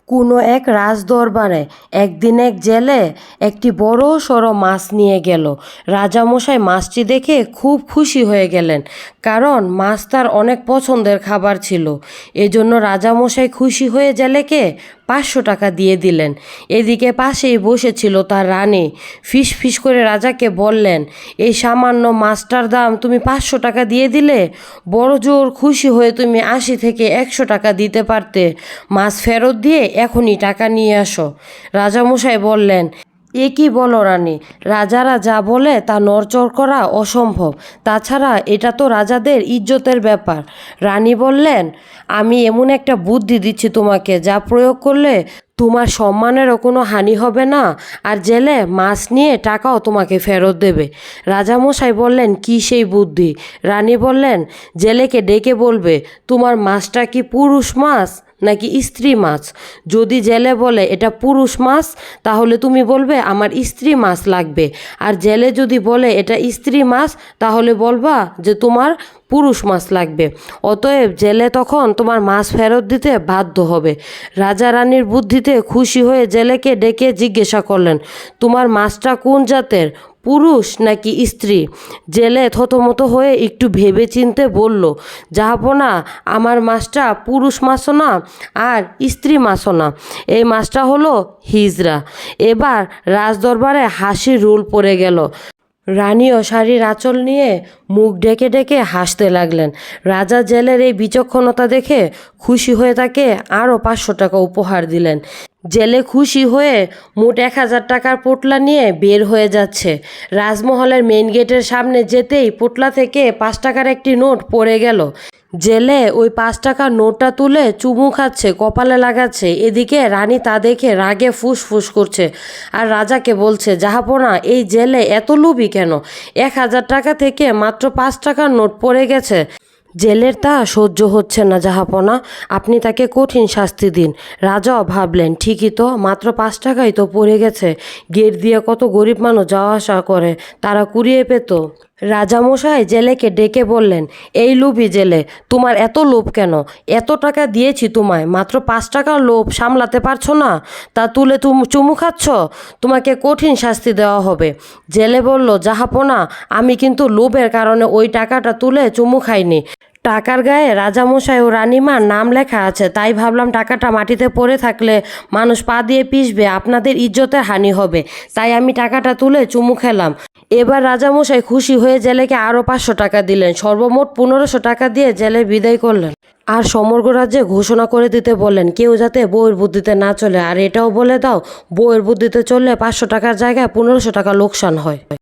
কোনো এক রাজদরবারে একদিন এক জেলে একটি বড় সড়ো মাছ নিয়ে গেল। রাজামশাই মাছটি দেখে খুব খুশি হয়ে গেলেন, কারণ মাছ তার অনেক পছন্দের খাবার ছিল। এজন্য রাজামশাই খুশি হয়ে জেলেকে 500 টাকা দিয়ে দিলেন। এদিকে পাশেই বসেছিল তার রানী। ফিস ফিস করে রাজাকে বললেন, এই সামান্য মাছটার দাম তুমি 500 টাকা দিয়ে দিলে? বড় জোর খুশি হয়ে তুমি 80 থেকে 100 টাকা দিতে পারতে। মাছ ফেরত দিয়ে এখনই টাকা নিয়ে আসো। রাজামশাই বললেন, এ কি বলো রানী? রাজারা যা বলে তা নড়চড় করা অসম্ভব। তাছাড়া এটা তো রাজাদের ইজ্জতের ব্যাপার। রানী বললেন, আমি এমন একটা বুদ্ধি দিচ্ছি তোমাকে, যা প্রয়োগ করলে তোমার সম্মানেরও কোনো হানি হবে না, আর জেলে মাছ নিয়ে টাকাও তোমাকে ফেরত দেবে। রাজামশাই বললেন, কি সেই বুদ্ধি? রানী বললেন, জেলেকে ডেকে বলবে, তোমার মাছটা কি পুরুষ মাছ নাকি স্ত্রী মাছ? যদি জেলে বলে এটা পুরুষ মাছ, তাহলে তুমি বলবে আমার স্ত্রী মাছ লাগবে। আর জেলে যদি বলে এটা স্ত্রী মাছ, তাহলে বলবা যে তোমার পুরুষ মাছ লাগবে। অতএব জেলে তখন তোমার মাছ ফেরত দিতে বাধ্য হবে। রাজা রানীর বুদ্ধিতে খুশি হয়ে জেলেকে ডেকে জিজ্ঞাসা করলেন, তোমার মাছটা কোন জাতের, পুরুষ নাকি স্ত্রী? জেলে থতমত হয়ে একটু ভেবে চিনতে বলল, জাহাপনা, আমার মাছটা পুরুষ মাছও না আর স্ত্রী মাছও না, এই মাছটা হলো হিজড়া। এবার রাজদরবারে হাসির রোল পড়ে গেল। রানীও শাড়ির আঁচল নিয়ে মুখ ডেকে ডেকে হাসতে লাগলেন। রাজা জেলের এই বিচক্ষণতা দেখে খুশি হয়ে তাকে আরও 500 টাকা উপহার দিলেন। জেলে খুশি হয়ে মোট 1000 টাকার পোটলা নিয়ে বের হয়ে যাচ্ছে। রাজমহলের মেইন গেটের সামনে যেতেই পোটলা থেকে 5 টাকার একটি নোট পড়ে গেল। জেলে ওই 5 টাকার নোটটা তুলে চুমু খাচ্ছে, কপালে লাগাচ্ছে। এদিকে রানী তা দেখে রাগে ফুসফুস করছে আর রাজাকে বলছে, জাহাপনা, এই জেলে এত লোভী কেন? 1000 টাকা থেকে মাত্র 5 টাকার নোট পড়ে গেছে। জেলের তা সহ্য হচ্ছে না জাহাপনা, আপনি তাকে কঠিন শাস্তি দিন। রাজাও ভাবলেন, ঠিকই তো, মাত্র 5 টাকাই তো পড়ে গেছে। গেট দিয়ে কত গরিব মানুষ যাওয়া আসা করে, তারা কুড়িয়ে পেত। রাজামশাই জেলেকে ডেকে বললেন, এই লোভী জেলে, তোমার এত লোভ কেন? এত টাকা দিয়েছি তোমায়, মাত্র 5 টাকার লোভ সামলাতে পারছো না? তা তুলে চুমু খাচ্ছ? তোমাকে কঠিন শাস্তি দেওয়া হবে। জেলে বলল, জাহাপনা, আমি কিন্তু লোভের কারণে ওই টাকাটা তুলে চুমু খাইনি। টাকার গায়ে রাজামশাই ও রানীমার নাম লেখা আছে, তাই ভাবলাম টাকাটা মাটিতে পড়ে থাকলে মানুষ পা দিয়ে পিষবে, আপনাদের ইজ্জতের হানি হবে, তাই আমি টাকাটা তুলে চুমু খেলাম। এবার রাজামশাই খুশি হয়ে জেলেকে আরও 500 টাকা দিলেন। সর্বমোট 1500 টাকা দিয়ে জেলে বিদায় করলেন। আর সমগ্র রাজ্যে ঘোষণা করে দিতে বললেন, কেউ যাতে বউয়ের বুদ্ধিতে না চলে। আর এটাও বলে দাও, বউয়ের বুদ্ধিতে চললে 500 টাকার জায়গায় 1500 টাকা লোকসান হয়।